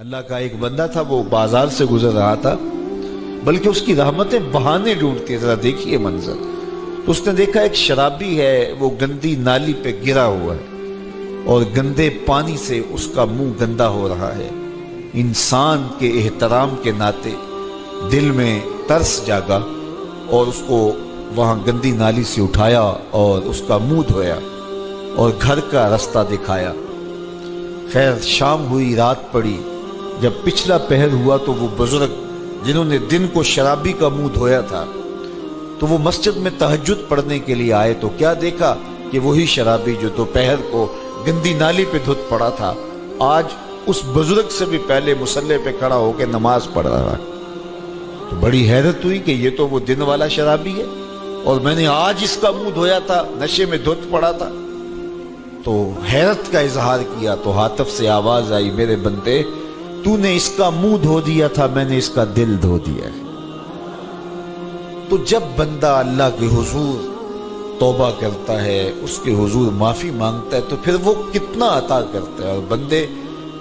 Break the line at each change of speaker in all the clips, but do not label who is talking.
اللہ کا ایک بندہ تھا، وہ بازار سے گزر رہا تھا، بلکہ اس کی رحمتیں بہانے ڈھونڈتی ہیں۔ ذرا دیکھیے منظر۔ تو اس نے دیکھا ایک شرابی ہے، وہ گندی نالی پہ گرا ہوا ہے اور گندے پانی سے اس کا منہ گندا ہو رہا ہے۔ انسان کے احترام کے ناطے دل میں ترس جاگا اور اس کو وہاں گندی نالی سے اٹھایا اور اس کا منہ دھویا اور گھر کا رستہ دکھایا۔ خیر شام ہوئی، رات پڑی، جب پچھلا پہر ہوا تو وہ بزرگ جنہوں نے دن کو شرابی کا منہ دھویا تھا تو وہ مسجد میں تہجد پڑھنے کے لیے آئے تو کیا دیکھا کہ وہی شرابی جو دوپہر کو گندی نالی پہ دھت پڑا تھا آج اس بزرگ سے بھی پہلے مصلی پہ کھڑا ہو کے نماز پڑھ رہا ہے۔ تو بڑی حیرت ہوئی کہ یہ تو وہ دن والا شرابی ہے اور میں نے آج اس کا منہ دھویا تھا، نشے میں دھت پڑا تھا۔ تو حیرت کا اظہار کیا تو ہاتف سے آواز آئی، میرے بندے تو نے اس کا منہ دھو دیا تھا، میں نے اس کا دل دھو دیا ہے۔ تو جب بندہ اللہ کے حضور توبہ کرتا ہے، اس کے حضور معافی مانگتا ہے تو پھر وہ کتنا عطا کرتا ہے، اور بندے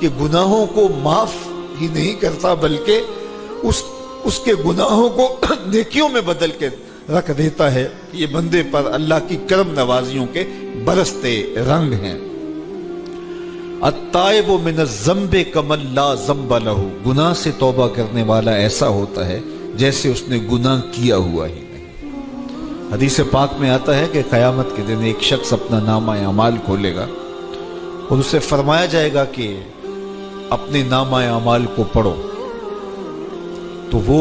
کے گناہوں کو معاف ہی نہیں کرتا بلکہ اس کے گناہوں کو نیکیوں میں بدل کے رکھ دیتا ہے۔ یہ بندے پر اللہ کی کرم نوازیوں کے برستے رنگ ہیں۔ التائب من الذنب کمن لا ذنب لہ، گناہ سے توبہ کرنے والا ایسا ہوتا ہے جیسے اس نے گناہ کیا ہوا ہی نہیں۔ حدیث پاک میں آتا ہے کہ قیامت کے دن ایک شخص اپنا نامہ اعمال کھولے گا اور اسے فرمایا جائے گا کہ اپنے نامہ اعمال کو پڑھو، تو وہ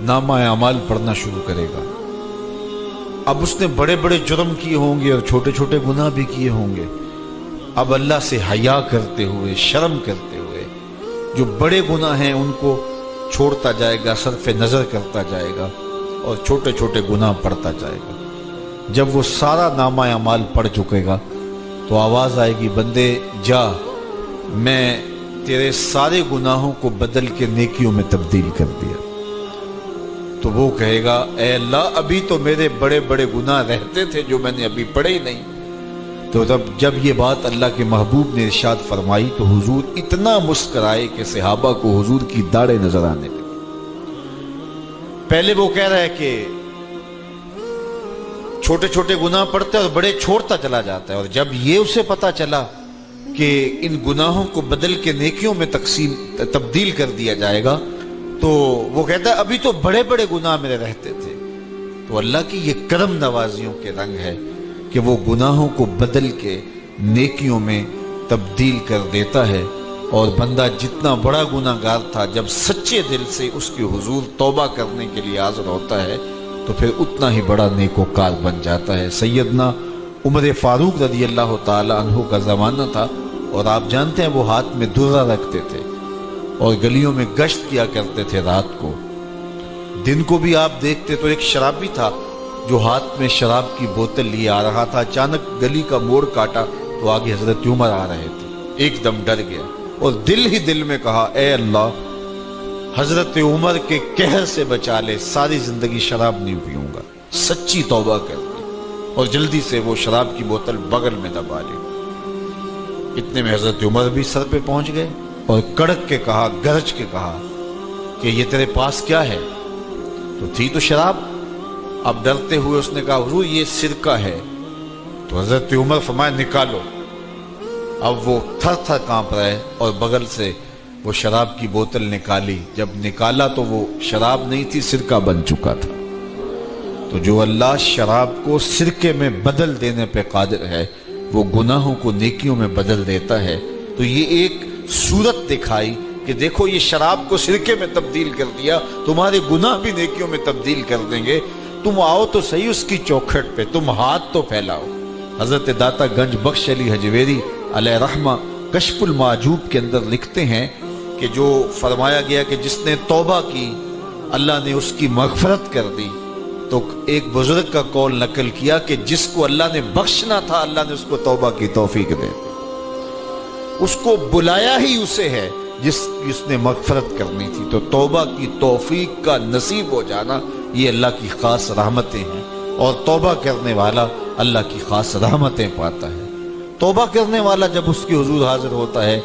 نامہ اعمال پڑھنا شروع کرے گا۔ اب اس نے بڑے بڑے جرم کیے ہوں گے اور چھوٹے چھوٹے گناہ بھی کیے ہوں گے۔ اب اللہ سے حیا کرتے ہوئے، شرم کرتے ہوئے جو بڑے گناہ ہیں ان کو چھوڑتا جائے گا، صرف نظر کرتا جائے گا اور چھوٹے چھوٹے گناہ پڑھتا جائے گا۔ جب وہ سارا نامہ اعمال پڑھ چکے گا تو آواز آئے گی، بندے جا، میں تیرے سارے گناہوں کو بدل کے نیکیوں میں تبدیل کر دیا۔ تو وہ کہے گا، اے اللہ ابھی تو میرے بڑے بڑے گناہ رہتے تھے جو میں نے ابھی پڑھے ہی نہیں۔ تو جب یہ بات اللہ کے محبوب نے ارشاد فرمائی تو حضور اتنا مسکرائے کہ صحابہ کو حضور کی داڑھیں نظر آنے لگی۔ پہلے وہ کہہ رہا ہے کہ چھوٹے چھوٹے گناہ پڑھتے اور بڑے چھوڑتا چلا جاتا ہے، اور جب یہ اسے پتا چلا کہ ان گناہوں کو بدل کے نیکیوں میں تبدیل کر دیا جائے گا تو وہ کہتا ہے ابھی تو بڑے بڑے گناہ میرے رہتے تھے۔ تو اللہ کی یہ کرم نوازیوں کے رنگ ہے کہ وہ گناہوں کو بدل کے نیکیوں میں تبدیل کر دیتا ہے، اور بندہ جتنا بڑا گناہ گار تھا جب سچے دل سے اس کے حضور توبہ کرنے کے لیے حاضر ہوتا ہے تو پھر اتنا ہی بڑا نیکوکار بن جاتا ہے۔ سیدنا عمر فاروق رضی اللہ تعالی عنہ کا زمانہ تھا اور آپ جانتے ہیں وہ ہاتھ میں درہ رکھتے تھے اور گلیوں میں گشت کیا کرتے تھے رات کو۔ دن کو بھی آپ دیکھتے تو ایک شرابی تھا جو ہاتھ میں شراب کی بوتل لیے آ رہا تھا۔ اچانک گلی کا موڑ کاٹا تو آگے حضرت عمر آ رہے تھے، ایک دم ڈر گیا اور دل ہی دل میں کہا، اے اللہ حضرت عمر کے قہر سے بچا لے، ساری زندگی شراب نہیں پیوں گا، سچی توبہ کر لی، اور جلدی سے وہ شراب کی بوتل بغل میں دبا لی۔ اتنے میں حضرت عمر بھی سر پہ پہنچ گئے اور کڑک کے کہا، گرج کے کہا کہ یہ تیرے پاس کیا ہے؟ تو تھی تو شراب۔ اب ڈرتے ہوئے اس نے کہا، حضور یہ سرکہ ہے۔ تو حضرت عمر فرمایا، نکالو۔ اب وہ تھر تھر کانپ رہے اور بغل سے وہ شراب کی بوتل نکالی۔ جب نکالا تو وہ شراب نہیں تھی، سرکہ بن چکا تھا۔ تو جو اللہ شراب کو سرکے میں بدل دینے پہ قادر ہے، وہ گناہوں کو نیکیوں میں بدل دیتا ہے۔ تو یہ ایک صورت دکھائی کہ دیکھو یہ شراب کو سرکے میں تبدیل کر دیا، تمہارے گناہ بھی نیکیوں میں تبدیل کر دیں گے۔ تم آؤ تو صحیح اس کی چوکھٹ پہ، تم ہاتھ تو پھیلاؤ۔ حضرت داتا گنج بخش علی حجویری علیہ رحمہ کشف المعجوب کے اندر لکھتے ہیں کہ جو فرمایا گیا کہ جس نے توبہ کی اللہ نے اس کی مغفرت کر دی، تو ایک بزرگ کا قول نقل کیا کہ جس کو اللہ نے بخشنا تھا اللہ نے اس کو توبہ کی توفیق دے دی۔ اس کو بلایا ہی اسے ہے جس نے مغفرت کرنی تھی۔ تو توبہ کی توفیق کا نصیب ہو جانا یہ اللہ کی خاص رحمتیں ہیں، اور توبہ کرنے والا اللہ کی خاص رحمتیں پاتا ہے۔ توبہ کرنے والا جب اس کے حضور حاضر ہوتا ہے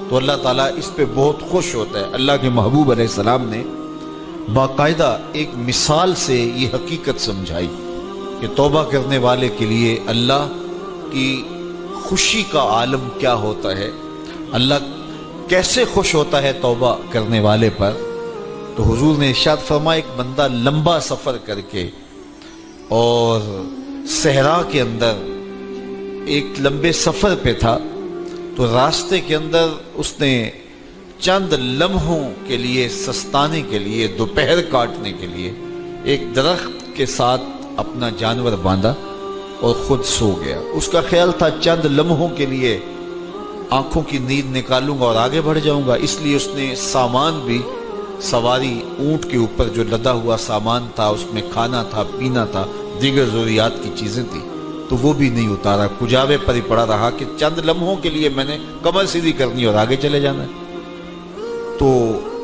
تو اللہ تعالیٰ اس پہ بہت خوش ہوتا ہے۔ اللہ کے محبوب علیہ السلام نے باقاعدہ ایک مثال سے یہ حقیقت سمجھائی کہ توبہ کرنے والے کے لیے اللہ کی خوشی کا عالم کیا ہوتا ہے، اللہ کیسے خوش ہوتا ہے توبہ کرنے والے پر۔ تو حضور نے ارشاد فرمایا ایک بندہ لمبا سفر کر کے اور صحرا کے اندر ایک لمبے سفر پہ تھا، تو راستے کے اندر اس نے چند لمحوں کے لیے سستانے کے لیے، دوپہر کاٹنے کے لیے ایک درخت کے ساتھ اپنا جانور باندھا اور خود سو گیا۔ اس کا خیال تھا چند لمحوں کے لیے آنکھوں کی نیند نکالوں گا اور آگے بڑھ جاؤں گا، اس لیے اس نے سامان بھی سواری اونٹ کے اوپر جو لدا ہوا سامان تھا، اس میں کھانا تھا، پینا تھا، دیگر ضروریات کی چیزیں تھیں، تو وہ بھی نہیں اتارا، کجاوے پر ہی پڑا رہا کہ چند لمحوں کے لیے میں نے کمر سیدھی کرنی اور آگے چلے جانا ہے۔ تو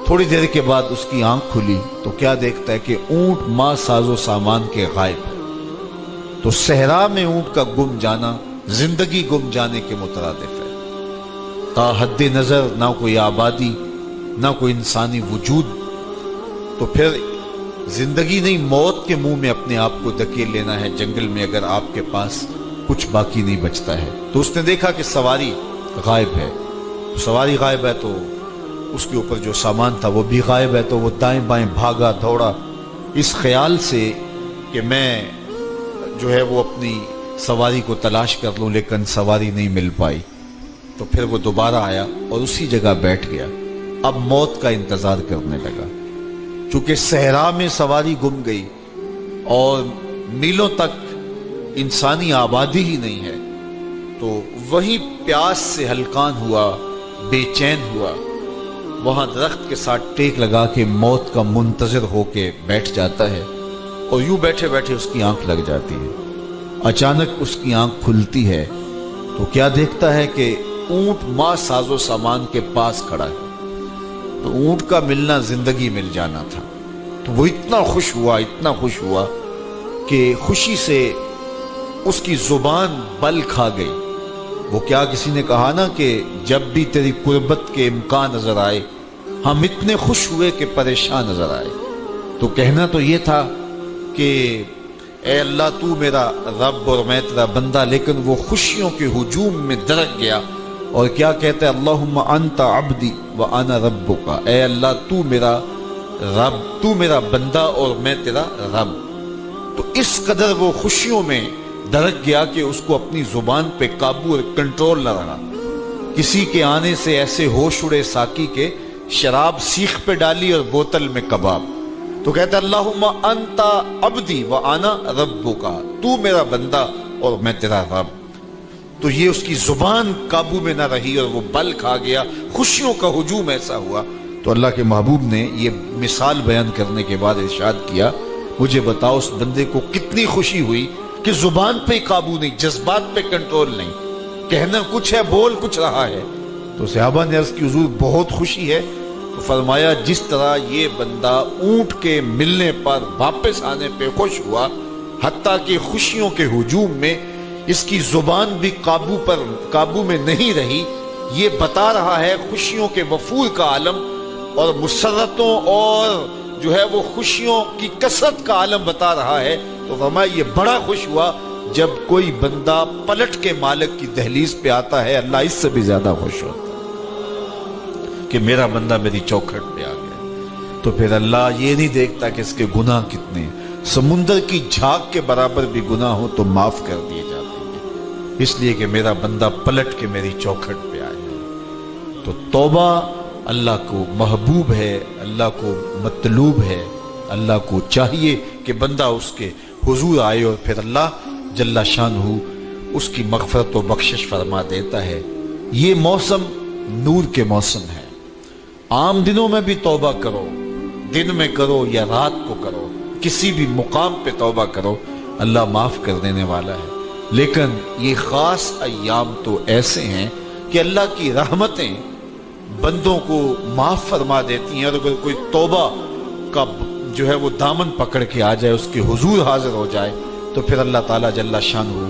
تھوڑی دیر کے بعد اس کی آنکھ کھلی تو کیا دیکھتا ہے کہ اونٹ ماں ساز و سامان کے غائب ہے۔ تو صحرا میں اونٹ کا گم جانا زندگی گم جانے کے مترادف ہے۔ تا حد نظر نہ کوئی آبادی، نہ کوئی انسانی وجود، تو پھر زندگی نہیں موت کے منہ میں اپنے آپ کو دھکیل لینا ہے جنگل میں، اگر آپ کے پاس کچھ باقی نہیں بچتا ہے۔ تو اس نے دیکھا کہ سواری غائب ہے، سواری غائب ہے تو اس کے اوپر جو سامان تھا وہ بھی غائب ہے، تو وہ دائیں بائیں بھاگا دوڑا اس خیال سے کہ میں جو ہے وہ اپنی سواری کو تلاش کر لوں، لیکن سواری نہیں مل پائی۔ تو پھر وہ دوبارہ آیا اور اسی جگہ بیٹھ گیا، اب موت کا انتظار کرنے لگا۔ چونکہ صحرا میں سواری گم گئی اور میلوں تک انسانی آبادی ہی نہیں ہے، تو وہی پیاس سے ہلکان ہوا، بے چین ہوا، وہاں درخت کے ساتھ ٹیک لگا کے موت کا منتظر ہو کے بیٹھ جاتا ہے، اور یوں بیٹھے بیٹھے اس کی آنکھ لگ جاتی ہے۔ اچانک اس کی آنکھ کھلتی ہے تو کیا دیکھتا ہے کہ اونٹ ماں ساز و سامان کے پاس کھڑا ہے۔ تو اونٹ کا ملنا زندگی مل جانا تھا، تو وہ اتنا خوش ہوا کہ خوشی سے اس کی زبان بل کھا گئی۔ وہ کیا کسی نے کہا نا کہ جب بھی تیری قربت کے امکان نظر آئے ہم اتنے خوش ہوئے کہ پریشان نظر آئے۔ تو کہنا تو یہ تھا کہ اے اللہ تو میرا رب اور میں تیرا بندہ، لیکن وہ خوشیوں کے ہجوم میں درک گیا اور کیا کہتا ہے، اللہم انت عبدی وانا ربک، اے اللہ تو میرا رب، تو میرا بندہ اور میں تیرا رب۔ تو اس قدر وہ خوشیوں میں درک گیا کہ اس کو اپنی زبان پہ قابو اور کنٹرول نہ رہا۔ کسی کے آنے سے ایسے ہوش اڑے ساقی کے، شراب سیخ پہ ڈالی اور بوتل میں کباب۔ تو کہتا ہے اللہم انت عبدی وانا ربک، تو میرا بندہ اور میں تیرا رب۔ تو یہ اس کی زبان قابو میں نہ رہی اور وہ بل کھا گیا، خوشیوں کا ہجوم ایسا ہوا۔ تو اللہ کے محبوب نے یہ مثال بیان کرنے کے بعد ارشاد کیا، مجھے بتاؤ اس بندے کو کتنی خوشی ہوئی کہ زبان پہ قابو نہیں، جذبات پہ کنٹرول نہیں، کہنا کچھ ہے بول کچھ رہا ہے۔ تو صحابہ نے عرض کی حضور بہت خوشی ہے۔ تو فرمایا جس طرح یہ بندہ اونٹ کے ملنے پر واپس آنے پہ خوش ہوا، حتیٰ کہ خوشیوں کے ہجوم میں اس کی زبان بھی قابو میں نہیں رہی، یہ بتا رہا ہے خوشیوں کے وفور کا عالم اور مسرتوں اور جو ہے وہ خوشیوں کی کثرت کا عالم بتا رہا ہے۔ تو فرمایا یہ بڑا خوش ہوا جب کوئی بندہ پلٹ کے مالک کی دہلیز پہ آتا ہے، اللہ اس سے بھی زیادہ خوش ہوتا ہے کہ میرا بندہ میری چوکھٹ پہ آ گیا۔ تو پھر اللہ یہ نہیں دیکھتا کہ اس کے گناہ کتنے، سمندر کی جھاگ کے برابر بھی گناہ ہو تو معاف کر دیے جاتے ہیں، اس لیے کہ میرا بندہ پلٹ کے میری چوکھٹ پہ آئے۔ تو توبہ اللہ کو محبوب ہے، اللہ کو مطلوب ہے، اللہ کو چاہیے کہ بندہ اس کے حضور آئے، اور پھر اللہ جل شانہ اس کی مغفرت و بخشش فرما دیتا ہے۔ یہ موسم نور کے موسم ہے۔ عام دنوں میں بھی توبہ کرو، دن میں کرو یا رات کو کرو، کسی بھی مقام پہ توبہ کرو، اللہ معاف کر دینے والا ہے۔ لیکن یہ خاص ایام تو ایسے ہیں کہ اللہ کی رحمتیں بندوں کو معاف فرما دیتی ہیں، اور اگر کوئی توبہ کا جو ہے وہ دامن پکڑ کے آ جائے، اس کے حضور حاضر ہو جائے، تو پھر اللہ تعالیٰ جل شانہ